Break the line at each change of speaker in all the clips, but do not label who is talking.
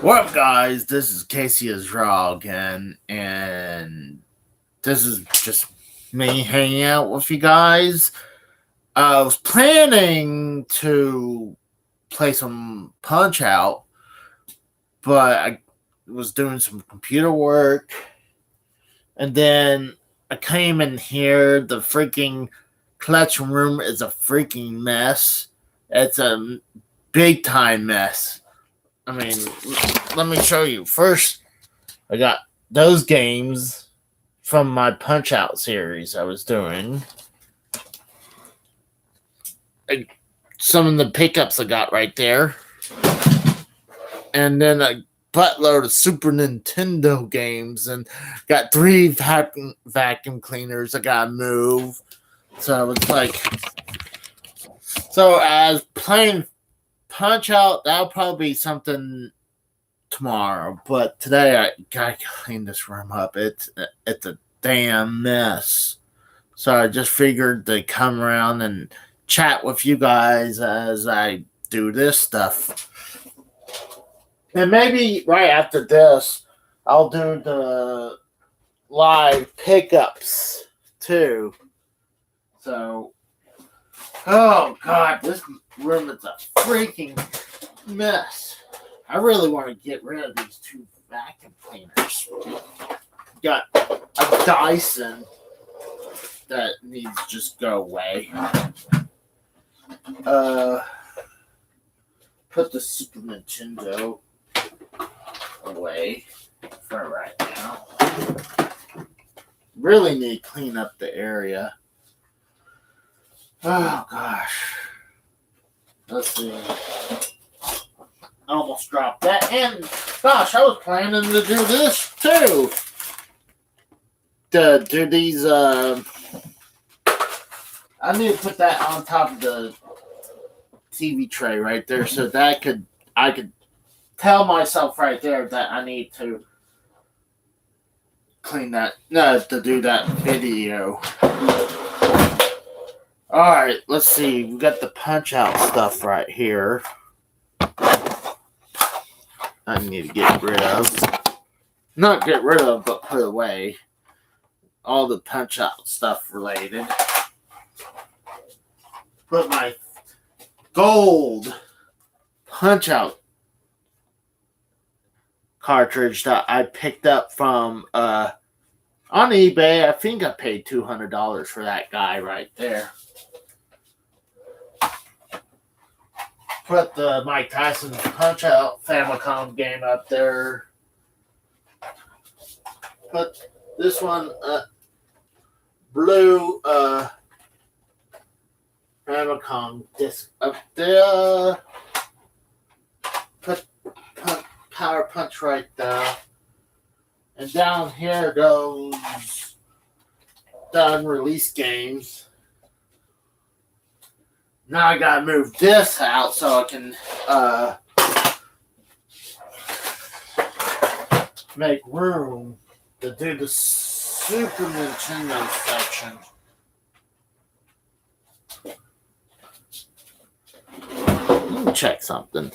What up, guys? This is Casey Azrael again, and this is just me hanging out with you guys. I was planning to play some Punch Out, but I was doing some computer work, and then I came in here. The freaking collection room is a freaking mess. It's a big time mess. I mean, let me show you. First, I got those games from my Punch Out series I was doing. Some of the pickups I got right there. And then a buttload of Super Nintendo games. And got 3 vacuum cleaners I gotta move. So it's like... So as playing Punch Out, that'll probably be something tomorrow, but today I gotta clean this room up. It's a damn mess. So I just figured to come around and chat with you guys as I do this stuff. And maybe right after this, I'll do the live pickups too. So, oh god, this room is a freaking mess. I really want to get rid of these 2 vacuum cleaners. Got a Dyson that needs to just go away. Put the Super Nintendo away for right now. Really need to clean up the area. Oh gosh. Let's see. I almost dropped that. And gosh, I was planning to do this too. To do these I need to put that on top of the TV tray right there so that I could tell myself right there that I need to clean that, no, to do that video. Alright, let's see. We got the Punch Out stuff right here. I need to get rid of. Not get rid of, but put away. All the Punch Out stuff related. Put my gold Punch Out cartridge that I picked up from on eBay. I think I paid $200 for that guy right there. Put the Mike Tyson Punch Out Famicom game up there. Put this one blue Famicom disc up there. Put Power Punch right there. And down here goes the unreleased games. Now I gotta move this out so I can make room to do the Super Nintendo section. Let me check something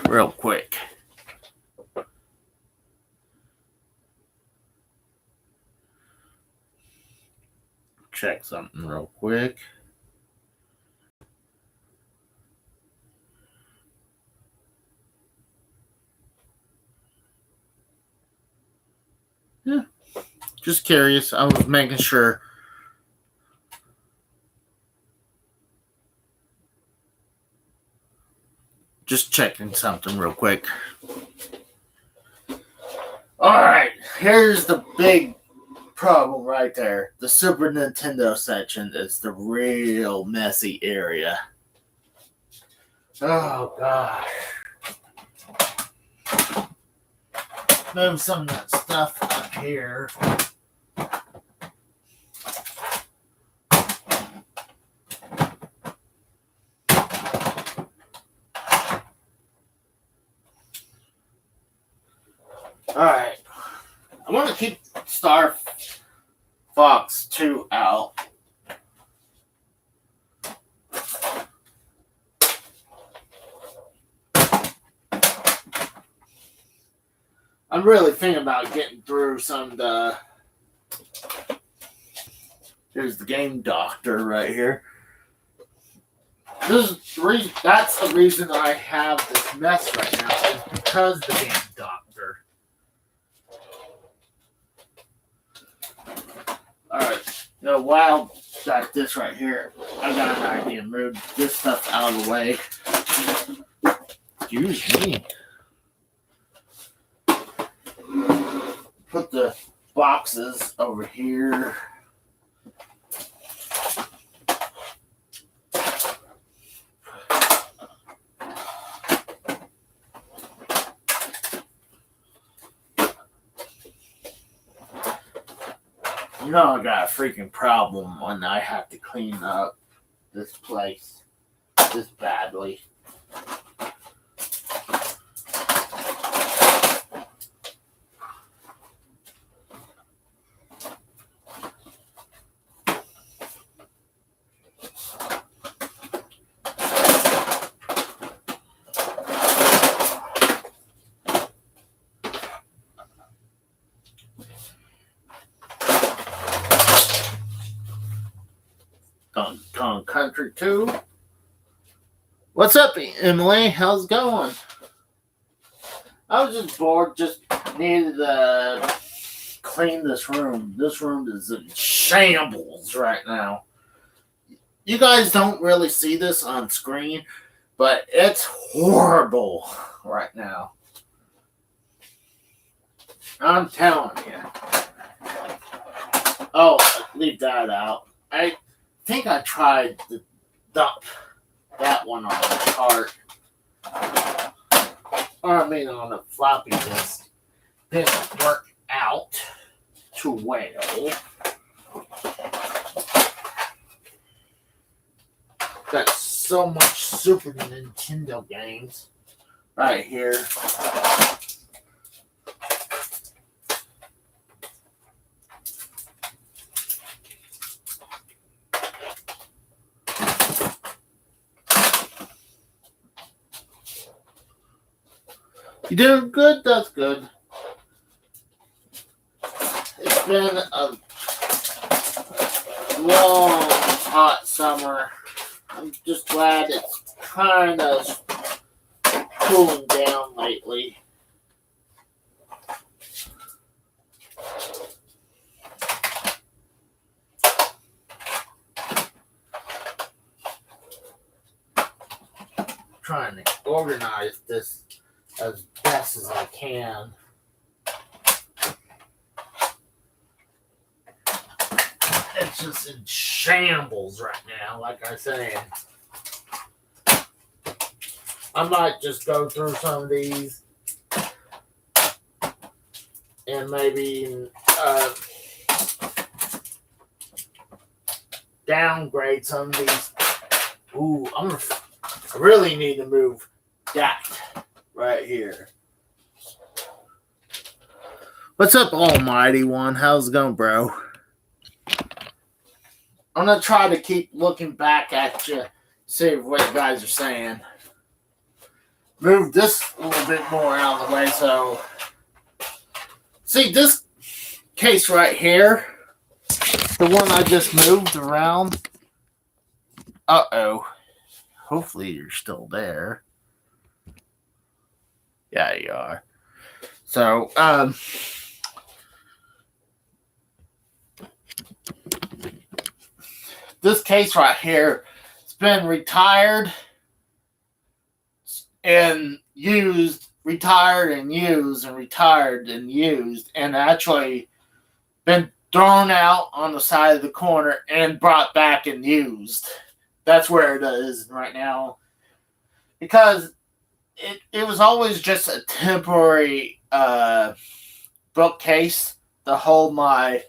real quick. Check something real quick. Yeah, just curious. I was making sure. Just checking something real quick. Alright, here's the big problem right there. The Super Nintendo section is the real messy area. Oh, gosh. Move some of that stuff up here. Alright. I want to keep Star Fox 2 out. I'm really thinking about getting through some of the. Here's the Game Doctor right here. That's the reason I have this mess right now, is because the Game Doctor. Alright, now while I got this right here, I got an idea. Move this stuff out of the way. Excuse me. Put the boxes over here. You know I got a freaking problem when I have to clean up this place this badly. Donkey Kong Country 2. What's up, Emily? How's it going? I was just bored, just needed to clean this room. This room is in shambles right now. You guys don't really see this on screen, but it's horrible right now. I'm telling you. Oh, leave that out. I think I tried to dump that one on the cart. Or I mean on a floppy disk. Didn't work out too well. Got so much Super Nintendo games right here. You doing good? That's good. It's been a long, hot summer. I'm just glad it's kind of cooling down lately. Trying to organize this as best as I can. It's just in shambles right now, like I said. I might just go through some of these and maybe downgrade some of these. Ooh, I really need to move that right here. What's up, Almighty One? How's it going, bro? I'm gonna try to keep looking back at you, see what you guys are saying. Move this a little bit more out of the way, so see this case right here, the one I just moved around. Uh-oh. Hopefully you're still there. Yeah, you are. So, this case right here, it's been retired and used, retired and used, and retired and used, and actually been thrown out on the side of the corner and brought back and used. That's where it is right now. Because it was always just a temporary bookcase to hold my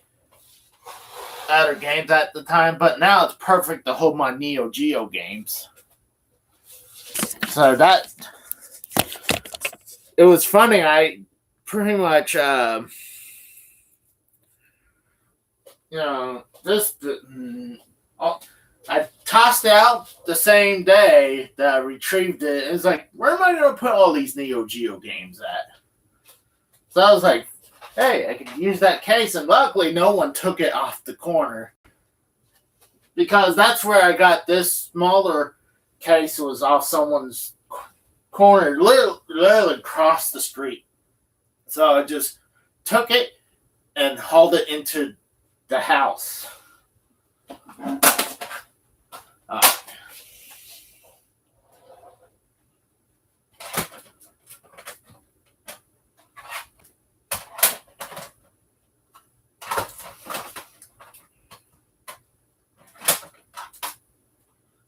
other games at the time, but now it's perfect to hold my Neo Geo games. So that it was funny. I pretty much I tossed it out the same day that I retrieved it. It's like, where am I going to put all these Neo Geo games at? So I was like, hey, I could use that case. And luckily, no one took it off the corner. Because that's where I got this smaller case, was off someone's corner, literally across the street. So I just took it and hauled it into the house.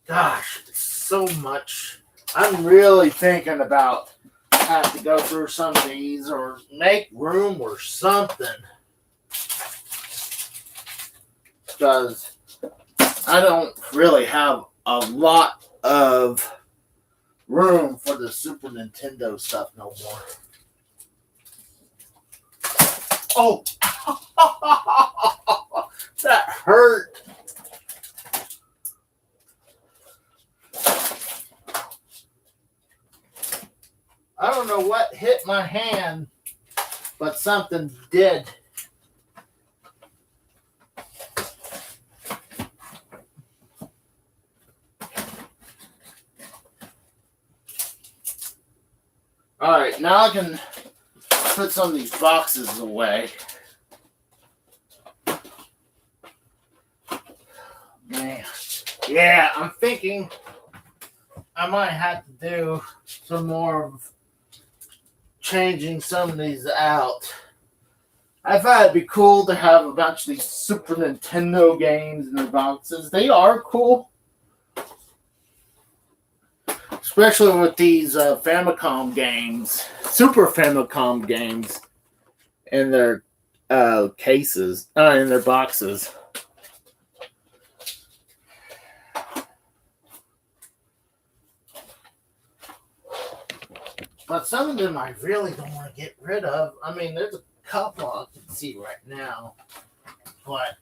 Gosh, it's so much. I'm really thinking about having to go through some of these or make room or something. Because I don't really have a lot of room for the Super Nintendo stuff no more. Oh, that hurt. I don't know what hit my hand, but something did. All right, now I can put some of these boxes away. Man, yeah, I'm thinking I might have to do some more of changing some of these out. I thought it'd be cool to have a bunch of these Super Nintendo games in the boxes. They are cool. Especially with these Famicom games, Super Famicom games, in their cases, in their boxes. But some of them I really don't want to get rid of. I mean, there's a couple I can see right now, but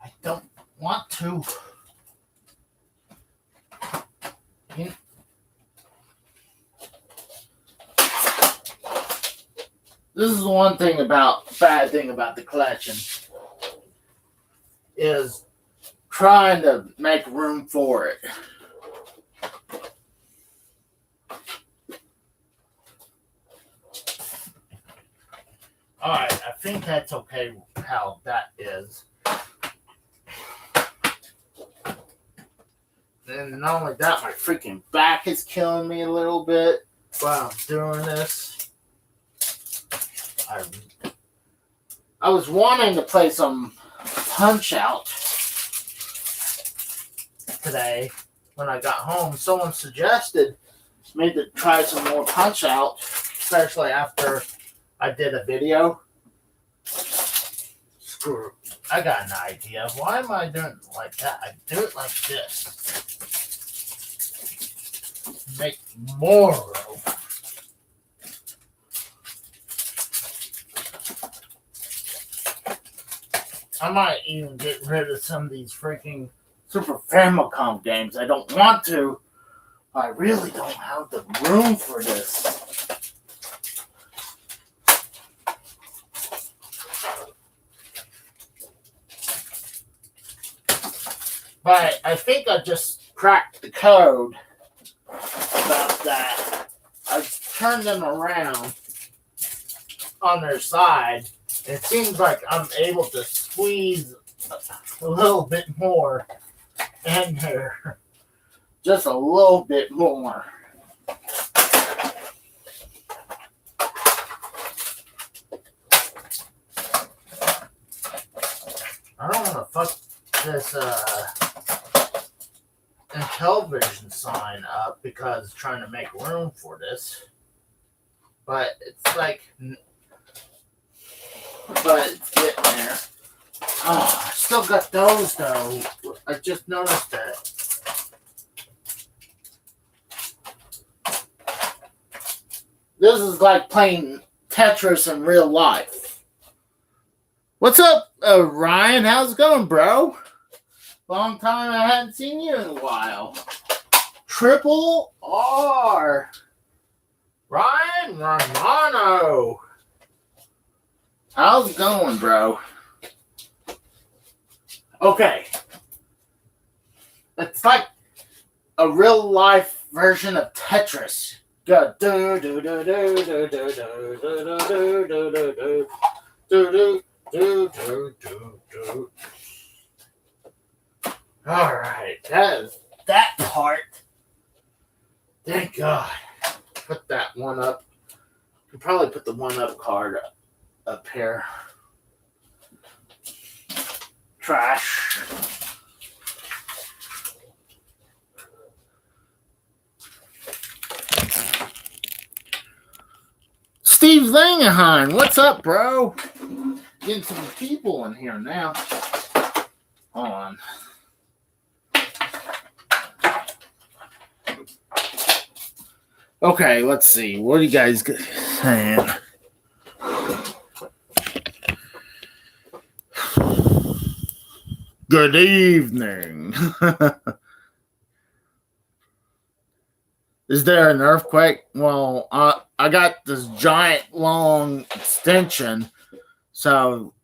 I don't want to. This is one bad thing about the collection, is trying to make room for it. Alright, I think that's okay how that is. And not only that, my freaking back is killing me a little bit while I'm doing this. I was wanting to play some Punch-Out today when I got home. Someone suggested me to try some more Punch-Out, especially after I did a video. Screw it. I got an idea. Why am I doing it like that? I do it like this. Make more room. I might even get rid of some of these freaking Super Famicom games. I don't want to. I really don't have the room for this. But I think I just cracked the code about that. I turned them around on their side. It seems like I'm able to squeeze a little bit more in there. Just a little bit more. I don't want to fuck this television sign up because trying to make room for this. But it's like... But it's getting there. Oh, I still got those though. I just noticed that. This is like playing Tetris in real life. What's up, Ryan? How's it going, bro? Long time I hadn't seen you in a while. Triple R. Ryan Romano. Bro. How's it going, bro? Okay. It's like a real life version of Tetris. Go do do do do do do do do do do do do do do do. All right, that is that part. Thank God. Put that one up. Could probably put the one up card up here. Trash. Steve Zangenheim, what's up, bro? Getting some people in here now. Hold on. Okay, let's see. What are you guys saying? Good evening. Is there an earthquake? Well, I got this giant long extension, so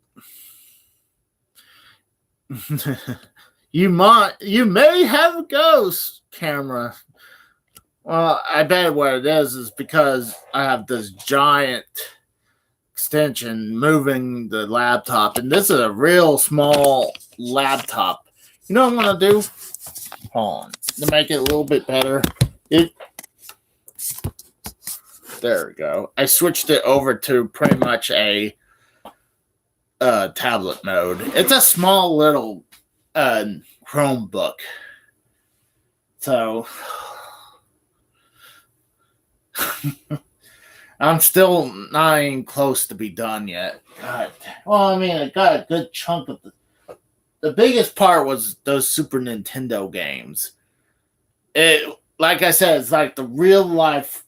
you may have a ghost camera. Well, I bet what it is because I have this giant extension moving the laptop, and this is a real small laptop. You know what I'm gonna do? Hold on, to make it a little bit better. There we go. I switched it over to pretty much a tablet mode. It's a small little Chromebook. So I'm still not even close to be done yet. God. Well, I mean, I got a good chunk of the biggest part was those Super Nintendo games. It, like I said, it's like the real life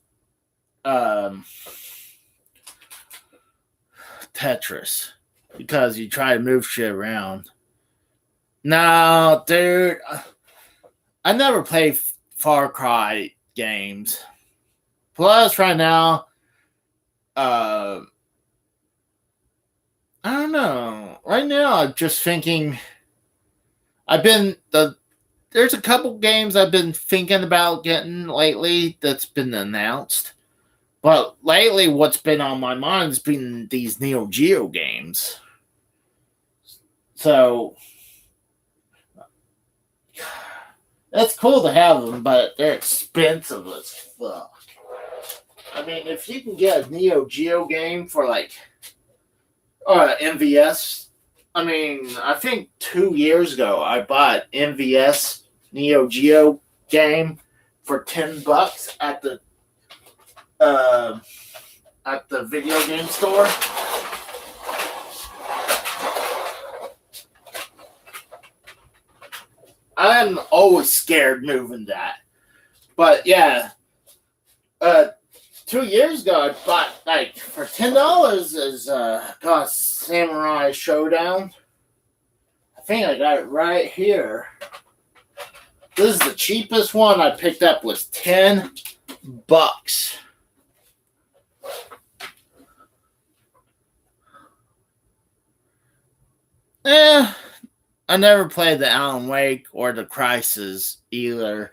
Tetris, because you try to move shit around. No, dude, I never played Far Cry games. Plus, right now, I don't know. Right now, I'm just thinking. There's a couple games I've been thinking about getting lately that's been announced. But lately, what's been on my mind has been these Neo Geo games. So, it's cool to have them, but they're expensive as fuck. I mean, if you can get a Neo Geo game for like MVS, I mean, I think 2 years ago I bought MVS Neo Geo game for $10 at the video game store. I'm always scared moving that. But yeah, 2 years ago I bought like for $10 is Samurai Showdown. I think I got it right here. This is the cheapest one I picked up was $10. I never played the Alan Wake or the Crysis either.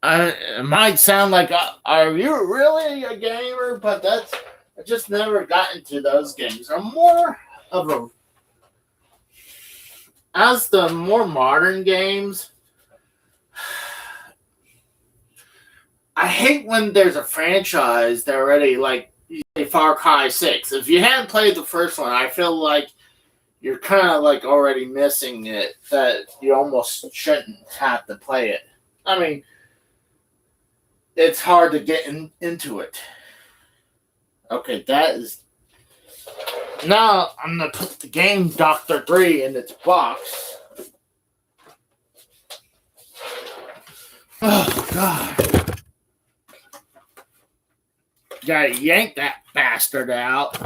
It might sound like, are you really a gamer? But I just never got into those games. I'm more of as the more modern games, I hate when there's a franchise that already, like Far Cry 6. If you hadn't played the first one, I feel like you're kind of like already missing it, that you almost shouldn't have to play it. I mean, it's hard to get into it. Okay, that is... Now, I'm going to put the game Dr. 3 in its box. Oh, God. Gotta yank that bastard out.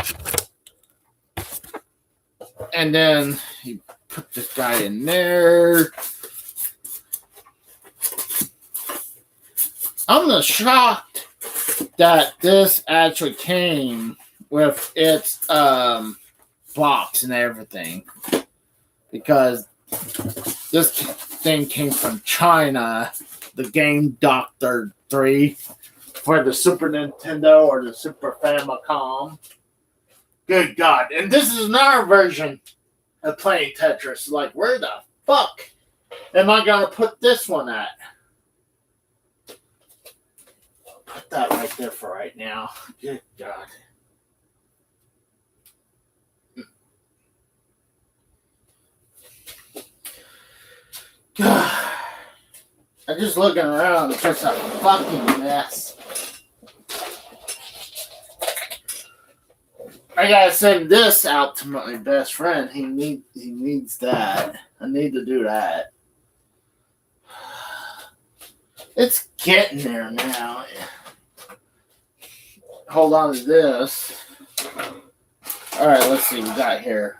And then you put this guy in there. I'm shocked that this actually came with its box and everything, because this thing came from China, the Game Doctor 3 for the Super Nintendo or the Super Famicom. Good God. And this is another version of playing Tetris. Like, where the fuck am I going to put this one at? I'll put that right there for right now. Good God. I'm just looking around. It's just a fucking mess. I gotta send this out to my best friend. He needs that. I need to do that. It's getting there now. Hold on to this. All right, let's see what we got here.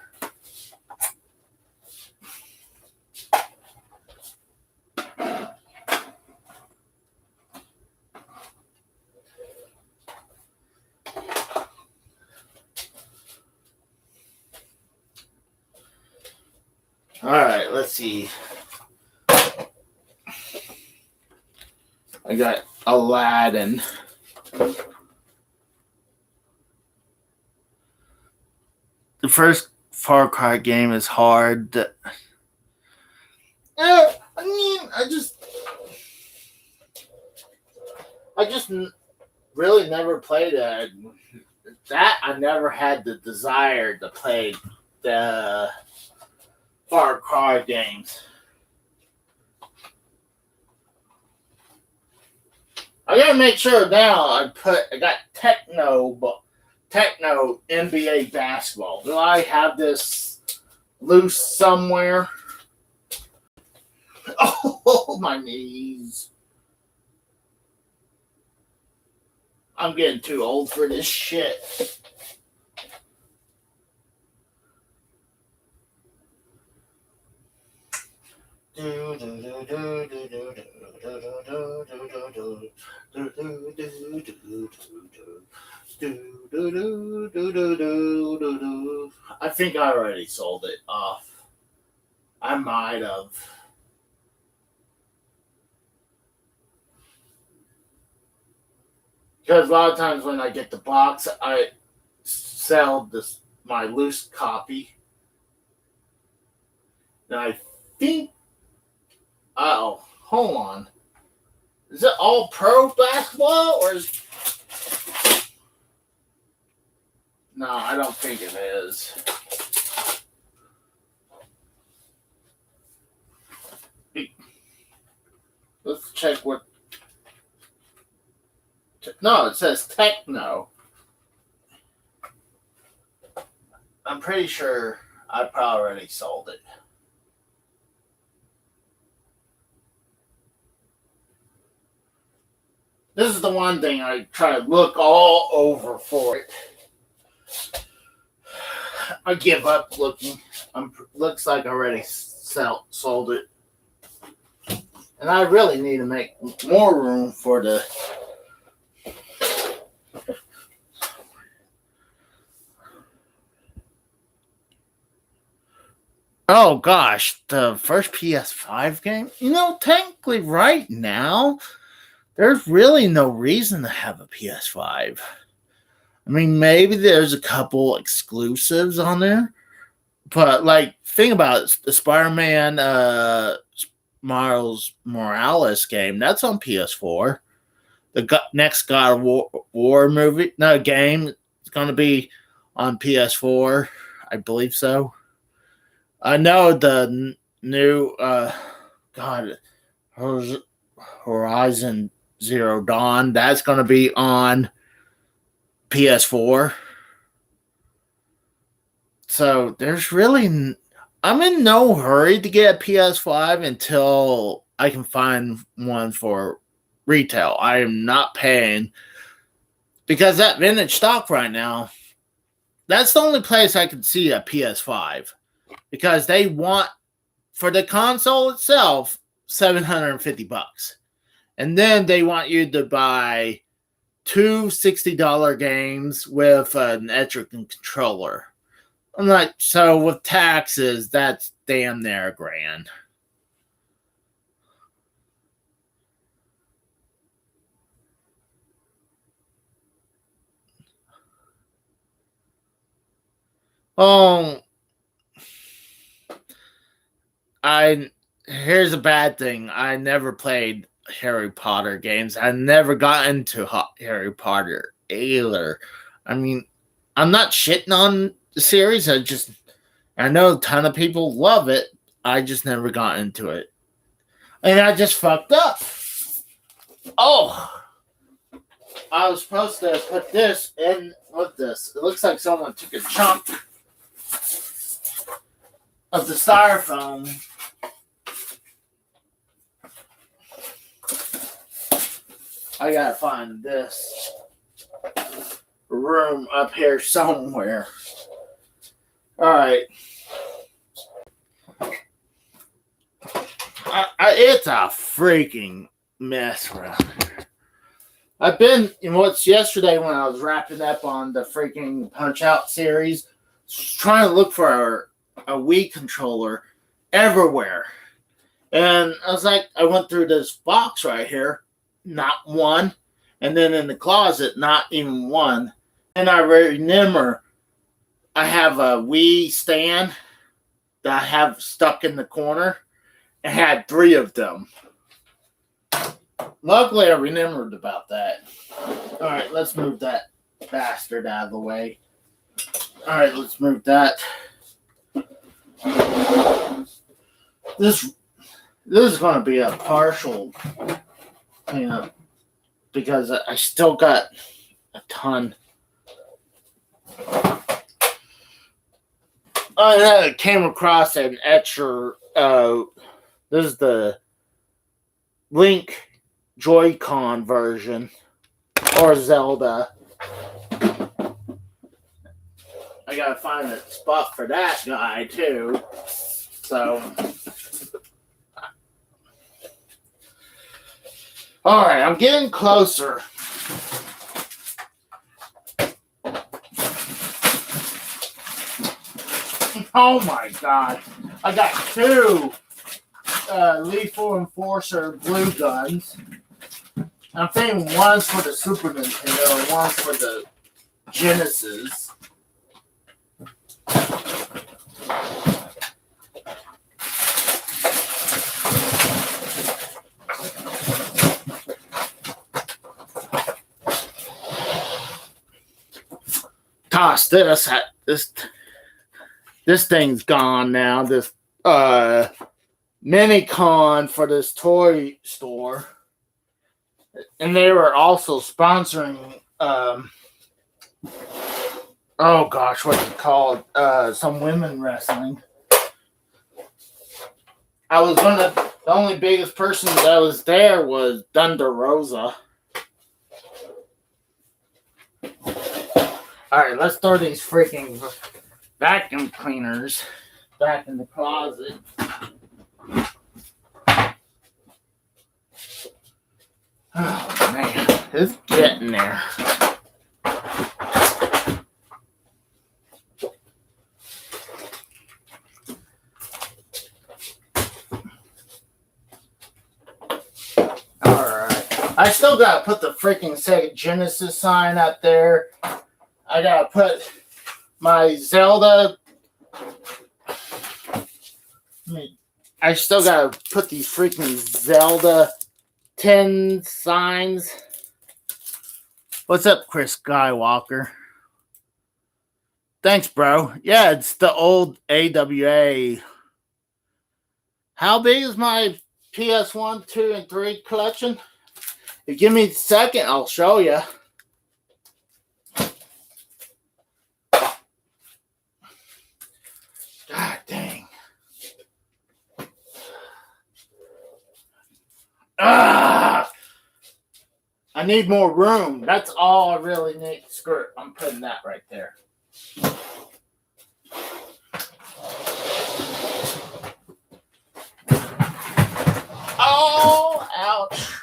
All right, let's see. I got Aladdin. The first Far Cry game is hard. I just really never played it. That I never had the desire to play the Far Cry games. I gotta make sure now I got Techno NBA basketball. Do I have this loose somewhere? Oh, my knees. I'm getting too old for this shit. I think I already sold it off. I might have. Because a lot of times when I get the box, I sell my loose copy. And I think, hold on. Is it all pro basketball or is? No, I don't think it is. Let's check what. No, it says Techno. I'm pretty sure I probably already sold it. This is the one thing I try to look all over for it. I give up looking. Looks like I already sold it. And I really need to make more room for the. Oh gosh, the first PS5 game? Technically right now, there's really no reason to have a PS5. I mean, maybe there's a couple exclusives on there, but think about it, the Spider-Man Miles Morales game, that's on PS4. The next God of War game is going to be on PS4. I believe so. I know the new Horizon Zero Dawn, that's going to be on PS4. So there's really, I'm in no hurry to get a PS5 until I can find one for retail. I am not paying, because that vintage stock right now, that's the only place I can see a PS5, because they want, for the console itself, $750, and then they want you to buy two $60 games with an Etrigan controller. I'm like, so with taxes, that's damn near $1,000. Oh, here's a bad thing. I never played Harry Potter games. I never got into Harry Potter either. I mean, I'm not shitting on the series. I know a ton of people love it. I just never got into it. And I just fucked up. Oh, I was supposed to put this in with this. It looks like someone took a chunk of the styrofoam. I gotta find this room up here somewhere. Alright. It's a freaking mess around here. I've been, yesterday when I was wrapping up on the freaking Punch-Out series, trying to look for a Wii controller everywhere. And I was like, I went through this box right here, not one. And then in the closet, not even one. And I remember I have a Wii stand that I have stuck in the corner. It had 3 of them. Luckily, I remembered about that. All right, let's move that bastard out of the way. All right, let's move that. This is going to be a partial cleanup because I still got a ton. I came across an etcher. This is the Link Joy-Con version, or Zelda. I gotta find a spot for that guy too. So, all right, I'm getting closer. Oh my god! I got 2 Lethal Enforcer blue guns. I'm thinking one's for the Super Nintendo and one's for the Genesis. Toss this. This thing's gone now. This Minicon for this toy store. And they were also sponsoring oh gosh, what's it called? Some women wrestling. The only biggest person that was there was Thunder Rosa. Alright, let's throw these freaking vacuum cleaners back in the closet. Oh man, it's getting there. Alright. I still gotta put the freaking Sega Genesis sign up there. I gotta put my Zelda. I still gotta put these freaking Zelda 10 signs. What's up, Chris Skywalker? Thanks, bro. Yeah, it's the old AWA. How big is my PS1, 2, and 3 collection? If you give me a second, I'll show you. God dang. I need more room. That's all I really need. Screw it. I'm putting that right there. Oh, ouch.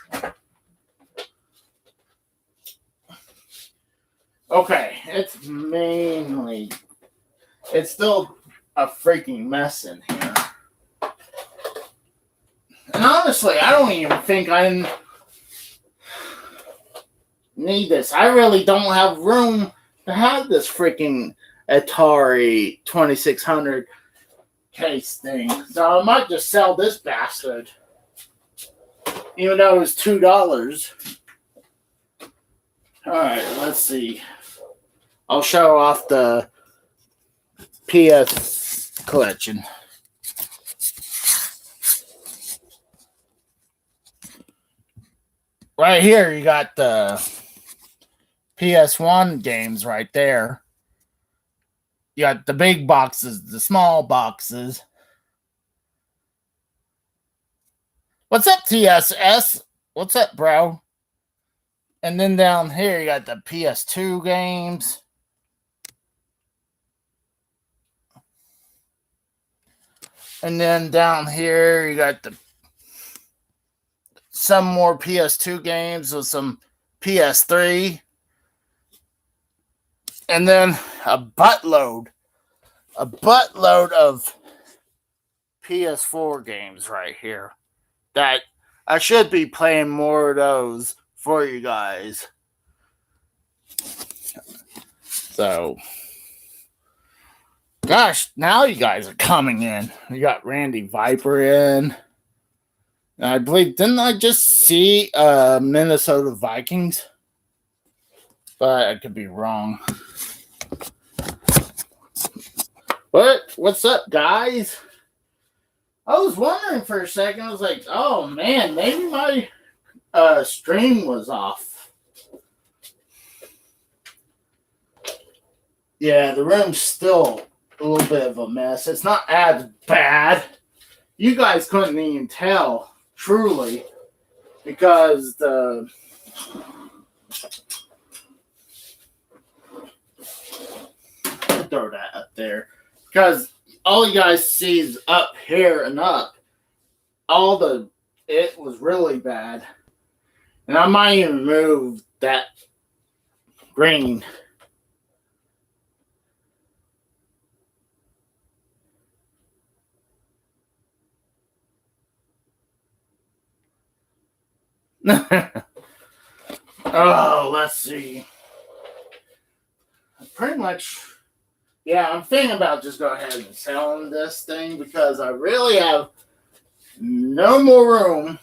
Okay, it's still a freaking mess in here. And honestly, I don't even think I need this. I really don't have room to have this freaking Atari 2600 case thing. So I might just sell this bastard. Even though it was $2. Alright, let's see. I'll show off the PS collection. Right here, you got the PS1 games right there. You got the big boxes, the small boxes. What's up, TSS? What's up, bro? And then down here, you got the PS2 games. And then down here, you got some more PS2 games with some PS3. And then a buttload of PS4 games right here that I should be playing more of those for you guys. So, gosh, now you guys are coming in. You got Randy Viper in. I believe, didn't I just see Minnesota Vikings? But I could be wrong. What's up, guys? I was wondering for a second. I was like, oh, man, maybe my stream was off. Yeah, the room's still a little bit of a mess. It's not as bad. You guys couldn't even tell, truly, because the... throw that up there. Because all you guys see is up here and up. It was really bad. And I might even move that green. Oh, let's see. Pretty much, yeah, I'm thinking about just go ahead and selling this thing because I really have no more room.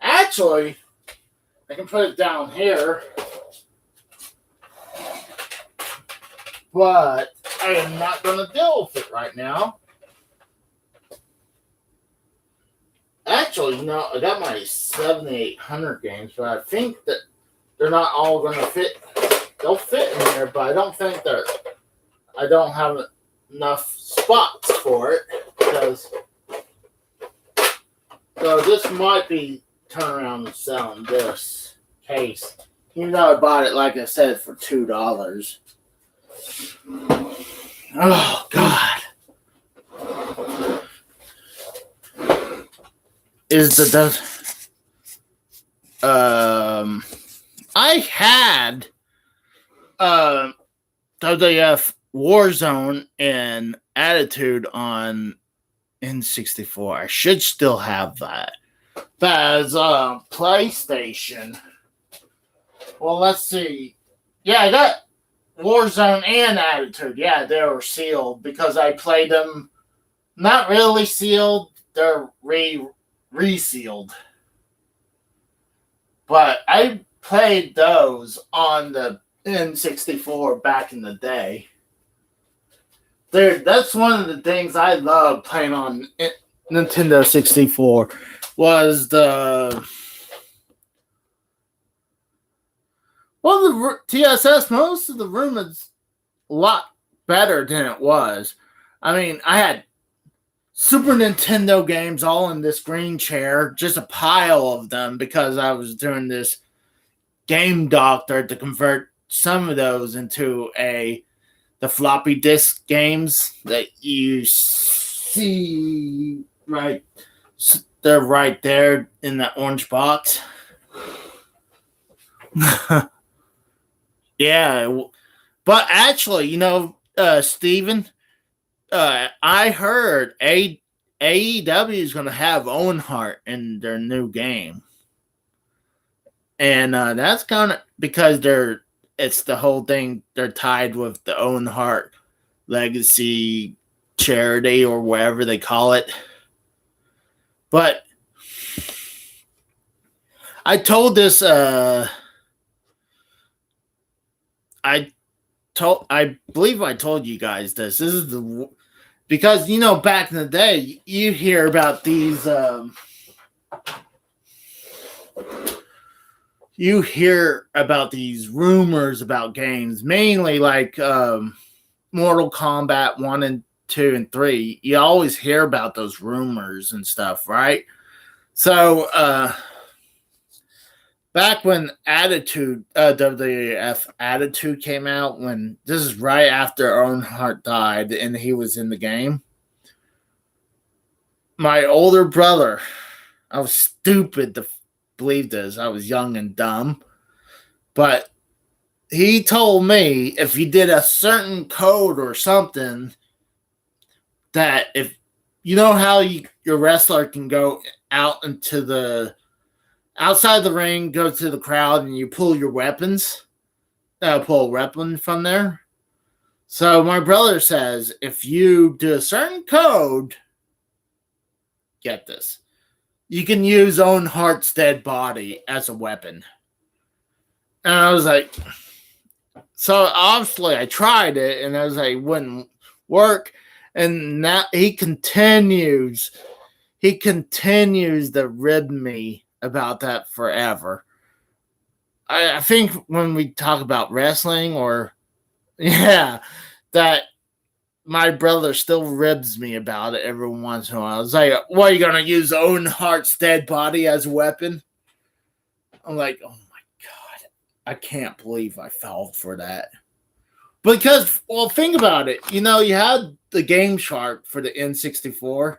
Actually, I can put it down here, but I am not going to deal with it right now. Actually, I got my 7800 games, but I think that they're not all going to fit. They'll fit in there, but I don't think I don't have enough spots for it because. So this might be turn around and selling this case, even though I bought it, like I said, for $2. Oh God! I had WWF Warzone and Attitude on N64. I should still have that. But as PlayStation, well, let's see. Yeah, I got Warzone and Attitude. Yeah, they were sealed because I played them. Not really sealed. They're resealed. But I played those on the N64 back in the day. Dude, that's one of the things I love playing on Nintendo 64 was the TSS. Most of the room is a lot better than it was. I mean, I had Super Nintendo games all in this green chair, just a pile of them because I was doing this Game Doctor to convert some of those into the floppy disk games that you see right. They're right there in that orange box. Yeah, but actually, Steven, I heard AEW is going to have Owen Hart in their new game, and that's kind of because it's the whole thing. They're tied with the Owen Hart Legacy charity or whatever they call it. But I told this. I believe I told you guys this. This is because back in the day you hear about these. You hear about these rumors about games, mainly like Mortal Kombat 1 and 2 and 3. You always hear about those rumors and stuff, right? So back when Attitude, WWF Attitude came out, when this is right after Owen Hart died and he was in the game, my older brother, I was stupid to believe this. I was young and dumb. But he told me if you did a certain code or something, that if you know how your wrestler can go out into the outside the ring, go to the crowd, and you pull your weapons, pull a weapon from there. So my brother says if you do a certain code, get this, you can use Owen Hart's dead body as a weapon. And I was like, so obviously I tried it, and I was like, it wouldn't work. And now he continues to rib me about that forever. I think when we talk about wrestling that my brother still ribs me about it every once in a while. I was like, what, are you going to use Owen Hart's dead body as a weapon? I'm like, oh my God, I can't believe I fell for that. Because, well, think about it. You had the Game Shark for the N64.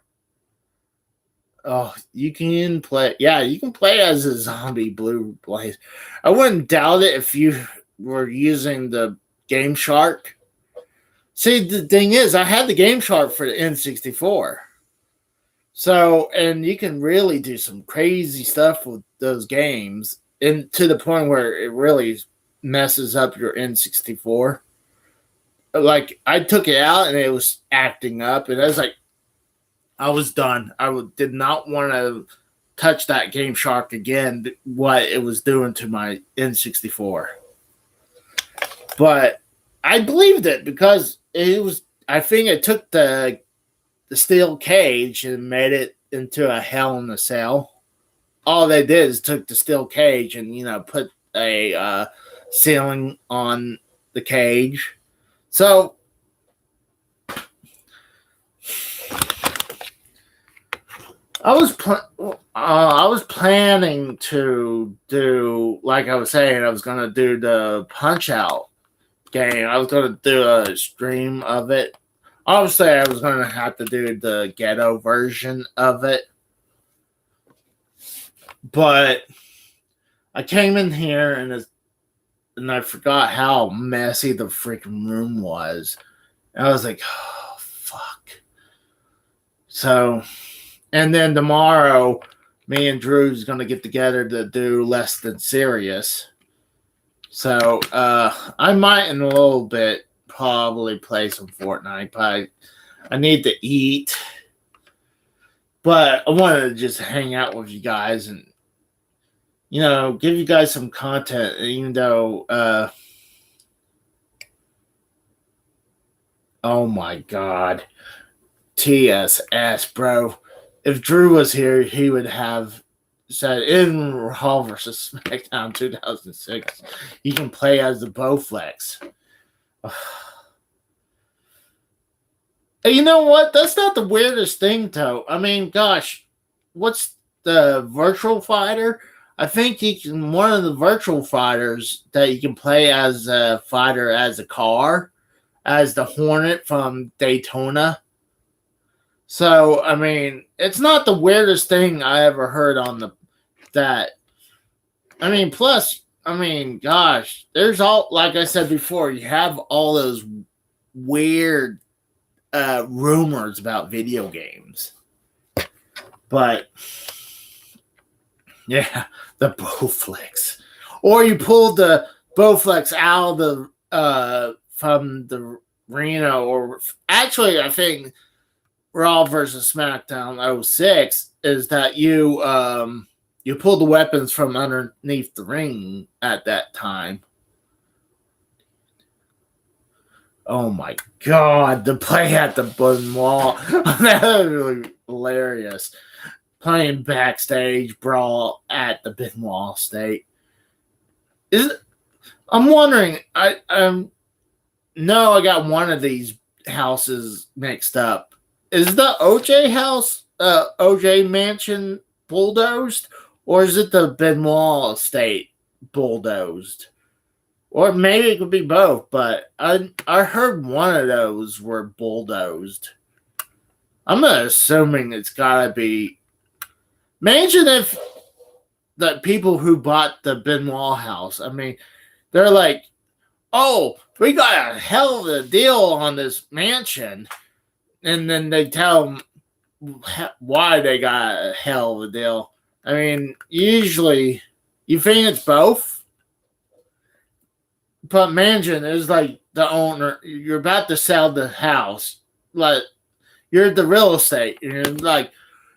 Oh, you can play. Yeah, you can play as a zombie Blue Blaze. I wouldn't doubt it if you were using the Game Shark. See, the thing is, I had the Game Shark for the N64. So, and you can really do some crazy stuff with those games, and to the point where it really messes up your N64. Like, I took it out and it was acting up, and I was like, I was done. I did not want to touch that Game Shark again, what it was doing to my N64. But I believed it because I think it took the steel cage and made it into a Hell in a Cell. All they did is took the steel cage and, put a ceiling on the cage. So I was planning to do, like I was saying, I was going to do the Punch-Out game. I was going to do a stream of it. Obviously, I was going to have to do the ghetto version of it. But I came in here and I forgot how messy the freaking room was. And I was like, oh, fuck. So, and then tomorrow, me and Drew's going to get together to do Less Than Serious. So, I might in a little bit probably play some Fortnite, but I need to eat. But I wanted to just hang out with you guys and, give you guys some content, even though, oh my God, TSS, bro. If Drew was here, he would have said in Raw vs. SmackDown 2006, you can play as the Bowflex. You know what? That's not the weirdest thing, though. I mean, gosh, what's the Virtual Fighter? I think one of the Virtual Fighters that you can play as a fighter as a car, as the Hornet from Daytona. So, I mean, it's not the weirdest thing I ever heard on that. I mean, plus, I mean, gosh, there's all, like I said before, you have all those weird rumors about video games. But yeah, the Bowflex. Or you pulled the Bowflex out of the from the Reno, or actually I think Raw versus SmackDown 06 is that you pulled the weapons from underneath the ring at that time. Oh my god, the play at the Benoit. That was really hilarious. Playing backstage brawl at the Benoit state. I'm wondering, no, I got one of these houses mixed up. Is the OJ house, OJ mansion bulldozed? Or is it the Benoit estate bulldozed? Or maybe it could be both, but I heard one of those were bulldozed. I'm assuming it's gotta be. Imagine if the people who bought the Benoit house, I mean, they're like, oh, we got a hell of a deal on this mansion. And then they tell them why they got a hell of a deal. I mean, usually, you think it's both? But mansion is like the owner. You're about to sell the house. Like, you're the real estate. And you're like,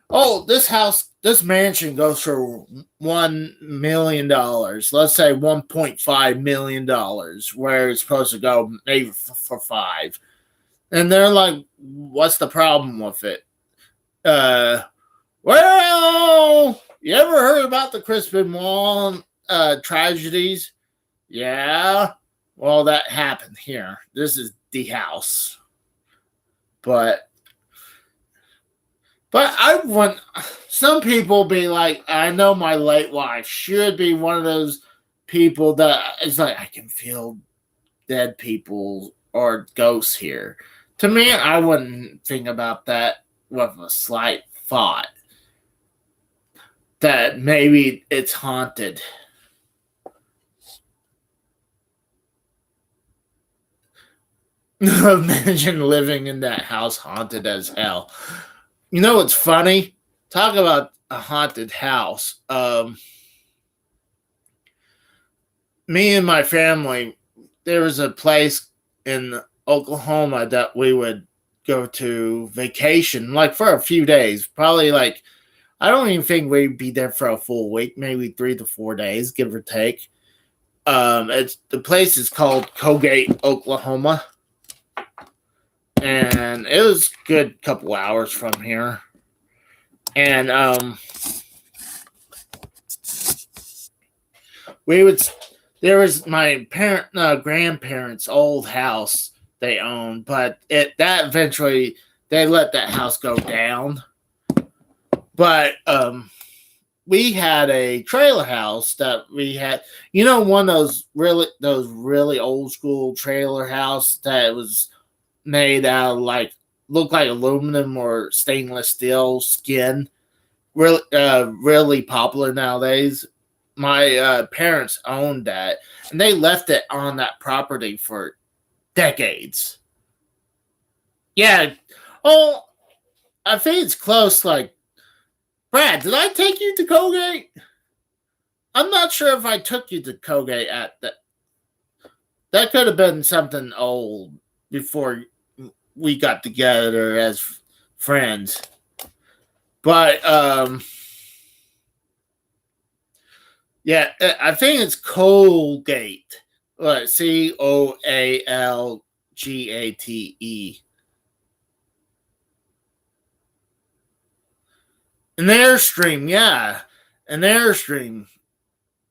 oh, this mansion goes for $1 million. Let's say $1.5 million, where it's supposed to go maybe for $5. And they're like, what's the problem with it? Well, you ever heard about the Chris Benoit tragedies? Yeah. Well, that happened here. This is the house. But I want some people be like, I know my late wife should be one of those people that is like, I can feel dead people or ghosts here. To me, I wouldn't think about that with a slight thought that maybe it's haunted. Imagine living in that house haunted as hell. You know what's funny? Talk about a haunted house. Me and my family, there was a place in Oklahoma that we would go to vacation, like for a few days. Probably like, I don't even think we'd be there for a full week, maybe 3 to 4 days, give or take. The place is called Colgate, Oklahoma. And it was a good couple hours from here. And there was my grandparents' old house they owned, but that eventually they let that house go down. But we had a trailer house that we had, one of those really old school trailer house that was made out of looked like aluminum or stainless steel skin. Really popular nowadays. My parents owned that, and they left it on that property for decades. Yeah. Oh, I think it's close. Like, Brad, did I take you to Colgate? I'm not sure if I took you to Colgate at that. That could have been something old before we got together as friends. But yeah, I think it's Colgate. Coalgate. An Airstream, yeah. An Airstream.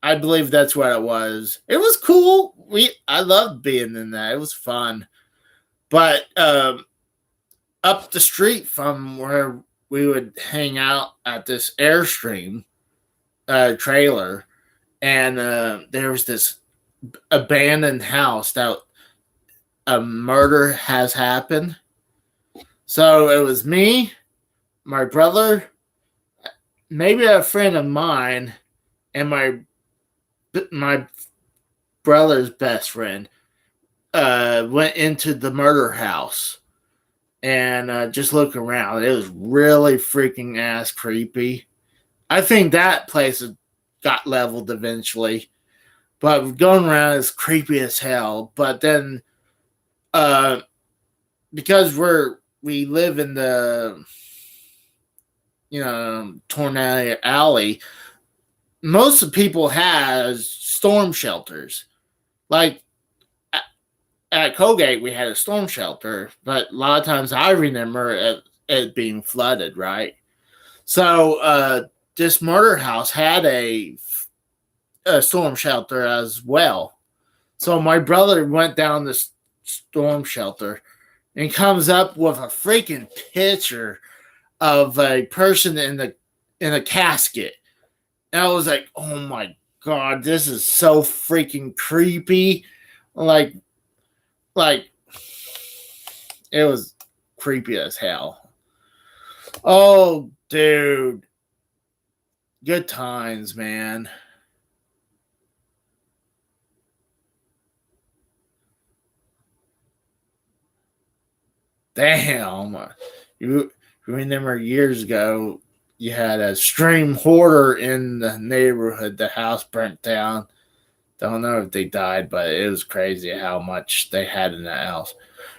I believe that's what it was. It was cool. I loved being in that. It was fun. But up the street from where we would hang out at this Airstream trailer, and there was this abandoned house that a murder has happened. So it was me, my brother, maybe a friend of mine, and my brother's best friend went into the murder house and just look around. It was really freaking ass creepy. I think that place got leveled eventually, but going around is creepy as hell. But then, because we live in the Tornado Alley, most of the people has storm shelters. Like at Colgate, we had a storm shelter, but a lot of times I remember it being flooded, right? So this murder house had a storm shelter as well. So my brother went down this storm shelter and comes up with a freaking picture of a person in a casket. And I was like, oh my God, this is so freaking creepy. Like it was creepy as hell. Oh, dude. Good times, man. Damn. You remember years ago, you had a stream hoarder in the neighborhood. The house burnt down. Don't know if they died, but it was crazy how much they had in that house.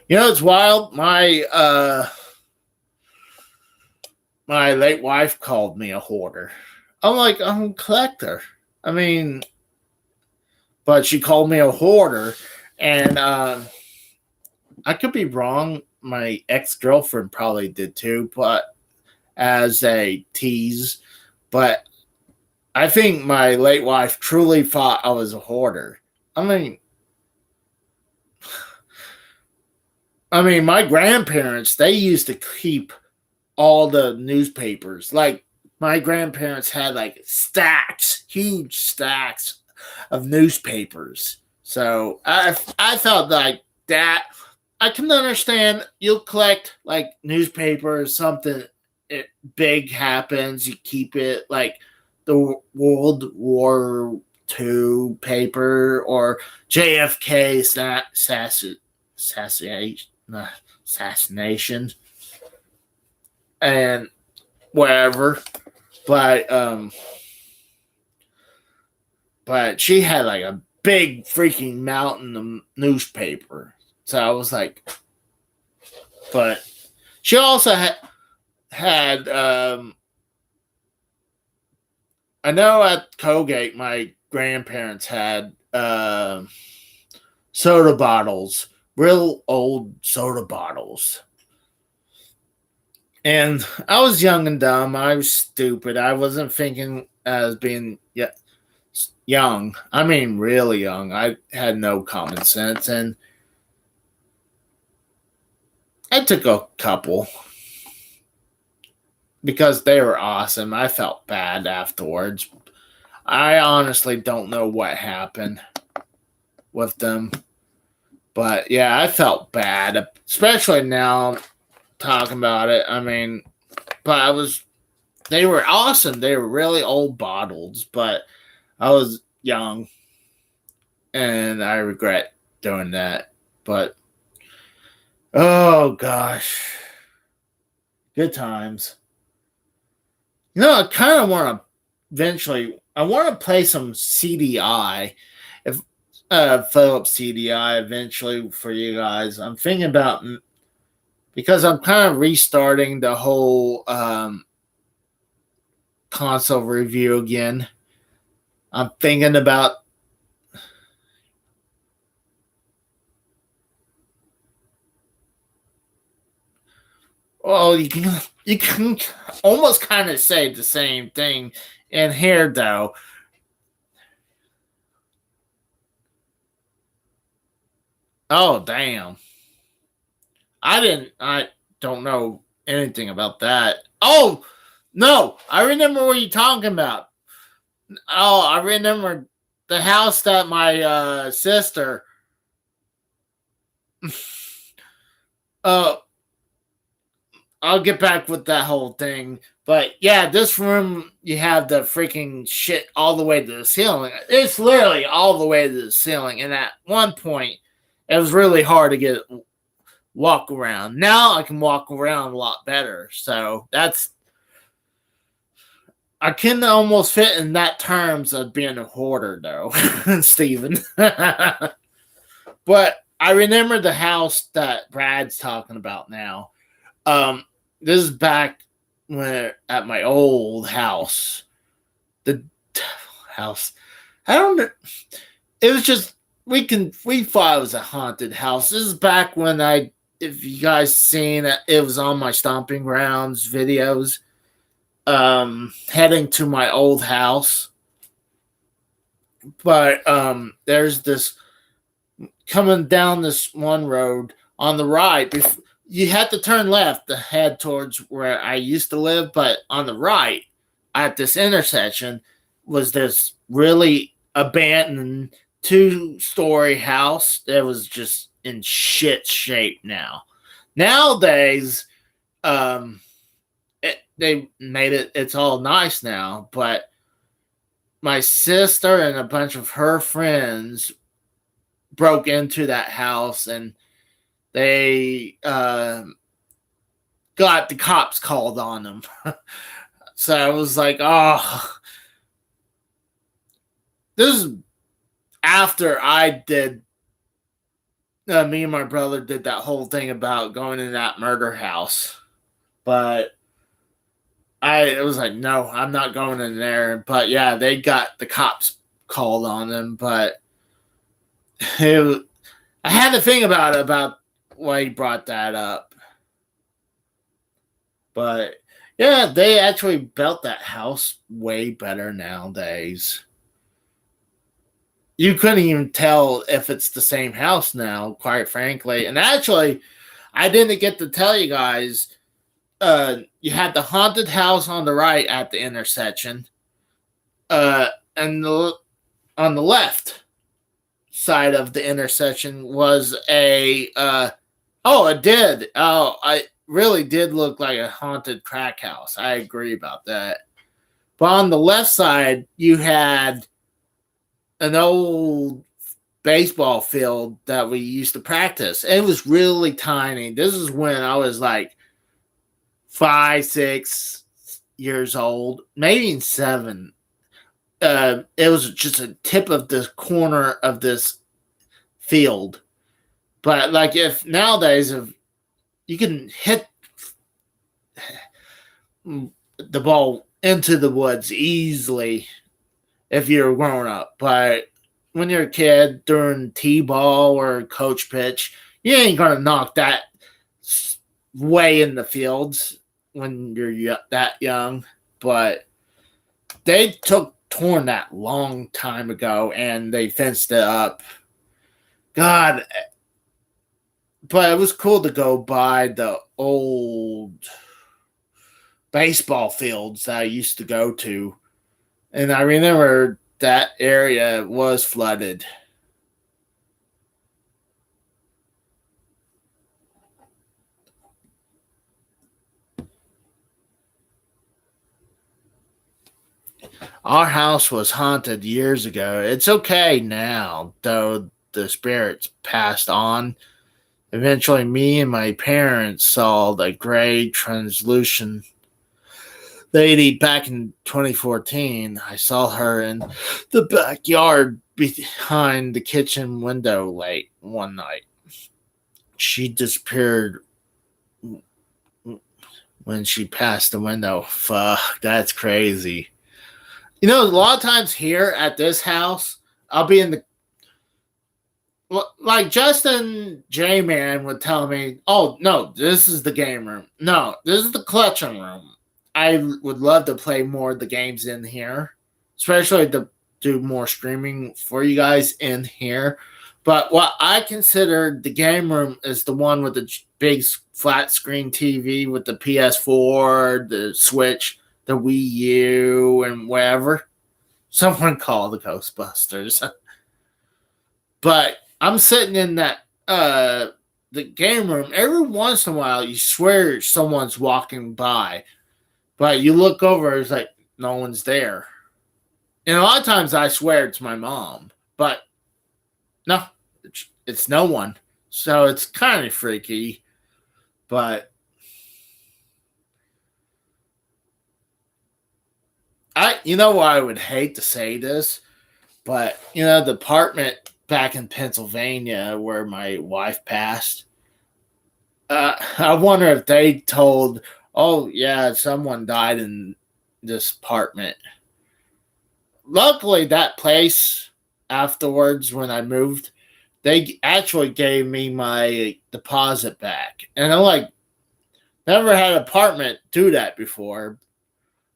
You know, it's wild. My late wife called me a hoarder. I'm like, I'm a collector. I mean, but she called me a hoarder, and I could be wrong. My ex-girlfriend probably did too, but as a tease. But I think my late wife truly thought I was a hoarder. I mean, my grandparents, they used to keep all the newspapers. Like, my grandparents had like stacks, huge stacks of newspapers. So I felt like that. I can understand you'll collect like newspapers, something big happens, you keep it, like the World War II paper or JFK assassination and whatever. But she had like a big freaking mountain of newspaper. So I was like, but she also had I know at Colgate my grandparents had soda bottles, real old soda bottles. And I was young and dumb. I was stupid. I wasn't thinking as being young. I mean, really young. I had no common sense. And I took a couple because they were awesome. I felt bad afterwards. I honestly don't know what happened with them. But yeah, I felt bad, especially now talking about it. I mean, but they were awesome. They were really old bottles, but I was young and I regret doing that. But oh gosh, good times. I kind of want to eventually. I want to play some CDI, if Philips CDI eventually for you guys. I'm thinking about because I'm kind of restarting the whole console review again. I'm thinking about. Well, you can almost kind of say the same thing in here, though. Oh, damn. I don't know anything about that. Oh, no. I remember what you're talking about. Oh, I remember the house that my sister uh I'll get back with that whole thing. But yeah, this room, you have the freaking shit all the way to the ceiling. It's literally all the way to the ceiling. And at one point, it was really hard to walk around. Now I can walk around a lot better. So I can almost fit in that terms of being a hoarder, though, Steven. But I remember the house that Brad's talking about now. This is back at my old house. The house. I don't know. It was just we thought it was a haunted house. This is back when if you guys seen it, it was on my Stomping Grounds videos. Heading to my old house. But there's this coming down this one road on the right. You had to turn left to head towards where I used to live, but on the right at this intersection was this really abandoned 2-story house that was just in shit shape now. Nowadays, they made it's all nice now, but my sister and a bunch of her friends broke into that house and they got the cops called on them. So I was like, oh, this is after I did. Me and my brother did that whole thing about going in that murder house, but it was like, no, I'm not going in there. But yeah, they got the cops called on them. But I had to think about why he brought that up. But yeah, they actually built that house way better nowadays. You couldn't even tell if it's the same house now, quite frankly. And actually, I didn't get to tell you guys. You had the haunted house on the right at the intersection, and on the left side of the intersection was it really did look like a haunted crack house. I agree about that. But on the left side, you had an old baseball field that we used to practice. It was really tiny. This is when I was like 5, 6 years old, maybe 7. It was just a tip of the corner of this field. But like if you can hit the ball into the woods easily if you're grown up. But when you're a kid during T-ball or coach pitch, you ain't going to knock that way in the fields when you're that young. But they torn that long time ago and they fenced it up. God, but it was cool to go by the old baseball fields that I used to go to. And I remember that area was flooded. Our house was haunted years ago. It's okay now, though the spirits passed on. Eventually, me and my parents saw the gray, translucent lady back in 2014. I saw her in the backyard behind the kitchen window late one night. She disappeared when she passed the window. Fuck, that's crazy. You know, a lot of times here at this house, I'll be in the like Justin J Man would tell me, "Oh no, this is the game room. No, this is the clutching room." I would love to play more of the games in here, especially to do more streaming for you guys in here. But what I consider the game room is the one with the big flat screen TV with the PS4, the Switch, the Wii U, and whatever. Someone call the Ghostbusters. But I'm sitting in that the game room, every once in a while, you swear someone's walking by, but you look over, it's like no one's there. And a lot of times I swear it's my mom, but no, it's no one. So it's kind of freaky, but you know what, I would hate to say this, but the apartment back in Pennsylvania where my wife passed, I wonder if they told, oh yeah, someone died in this apartment. Luckily, that place afterwards, when I moved, they actually gave me my deposit back, and I'm like, never had an apartment do that before,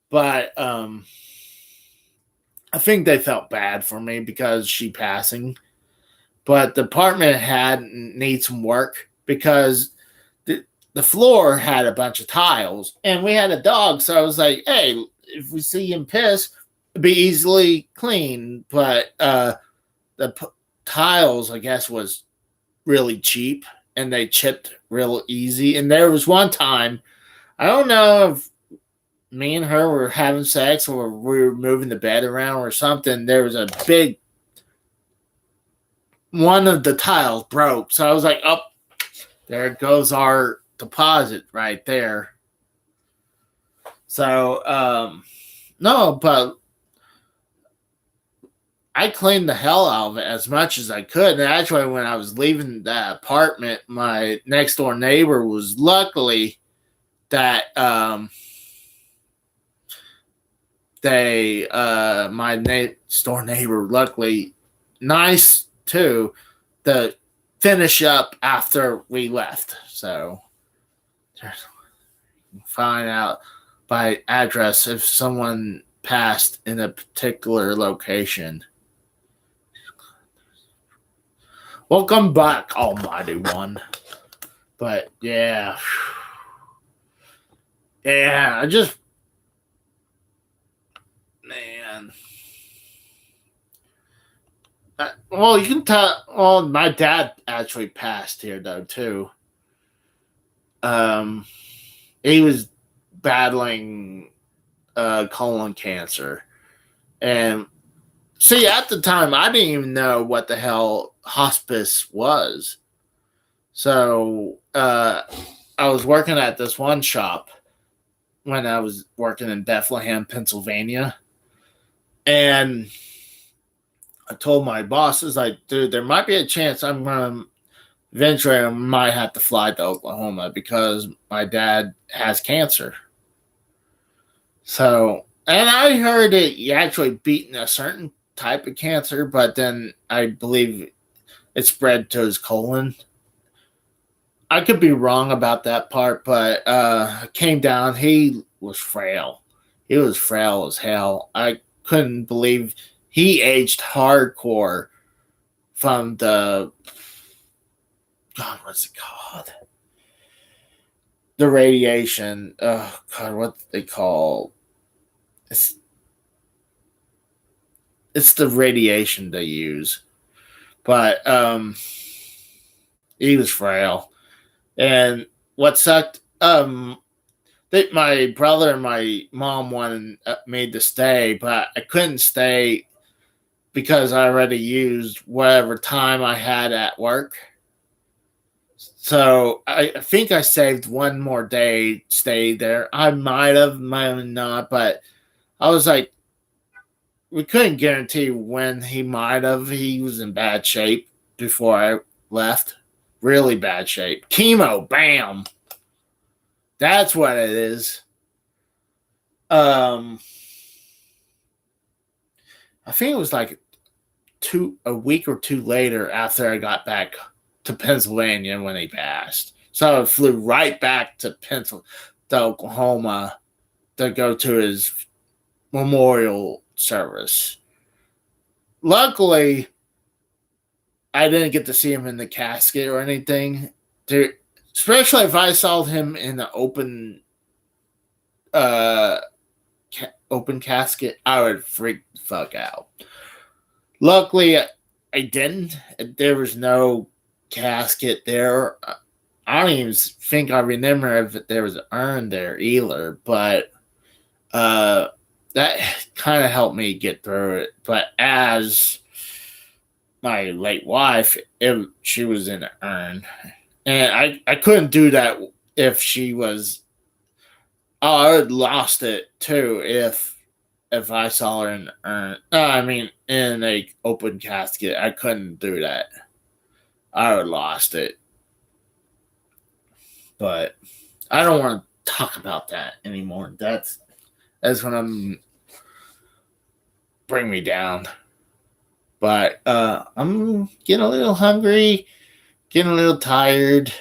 but I think they felt bad for me because she passing. But the apartment had need some work because the floor had a bunch of tiles, and we had a dog, so I was like, hey, if we see him piss, it'd be easily clean. But tiles, I guess, was really cheap, and they chipped real easy. And there was one time, I don't know if me and her were having sex or we were moving the bed around or something. There was a big one of the tiles broke, so I was like, oh, there goes our deposit right there. So no, but I cleaned the hell out of it as much as I could. And actually, when I was leaving that apartment, my next door neighbor was luckily that my next door neighbor, luckily nice too, to finish up after we left. So find out by address if someone passed in a particular location. Welcome back, Almighty One. But yeah. Yeah, man. Well, you can tell. Well, my dad actually passed here though too. He was battling colon cancer, and see, at the time, I didn't even know what the hell hospice was. So I was working at this one shop when I was working in Bethlehem, Pennsylvania, and I told my bosses, like, dude, there might be a chance I'm going to eventually I might have to fly to Oklahoma because my dad has cancer. So, and I heard it actually beating a certain type of cancer, but then I believe it spread to his colon. I could be wrong about that part, but came down. He was frail. He was frail as hell. I couldn't believe he aged hardcore from the God, what's it called? The radiation. Oh God, what they call it's the radiation they use. But he was frail. And what sucked, that my brother and my mom wanted me to stay, but I couldn't stay because I already used whatever time I had at work. So I think I saved one more day, stayed there. I might have, might not, but I was like, we couldn't guarantee when he might have. He was in bad shape before I left. Really bad shape. Chemo, bam. That's what it is. I think it was like a week or two later after I got back to Pennsylvania when he passed. So I flew right back to Oklahoma to go to his memorial service. Luckily, I didn't get to see him in the casket or anything. Especially if I saw him in the open casket, I would freak the fuck out. Luckily, I didn't. There was no casket there. I don't even think I remember if there was an urn there either, but that kind of helped me get through it. But as my late wife, she was in an urn, and I couldn't do that if she was. Oh, I would lost it too if I saw her in the urn. I mean, in a open casket, I couldn't do that. I would lost it. But I don't want to talk about that anymore. That's when I'm bring me down. But I'm getting a little hungry, getting a little tired.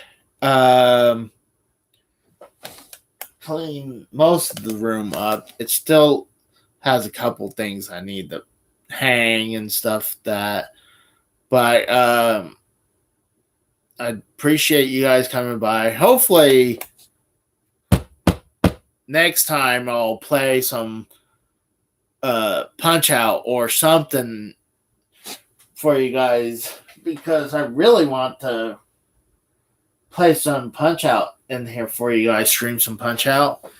Um, Clean most of the room up. It still has a couple things I need to hang and stuff that. But I appreciate you guys coming by. Hopefully, next time I'll play some Punch Out or something for you guys because I really want to play some Punch Out in here for you guys, stream some Punch Out.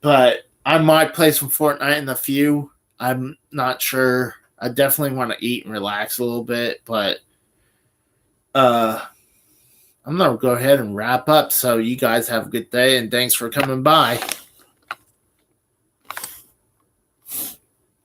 But I might play some Fortnite in a few. I'm not sure. I definitely want to eat and relax a little bit, but I'm gonna go ahead and wrap up. So you guys have a good day and thanks for coming by.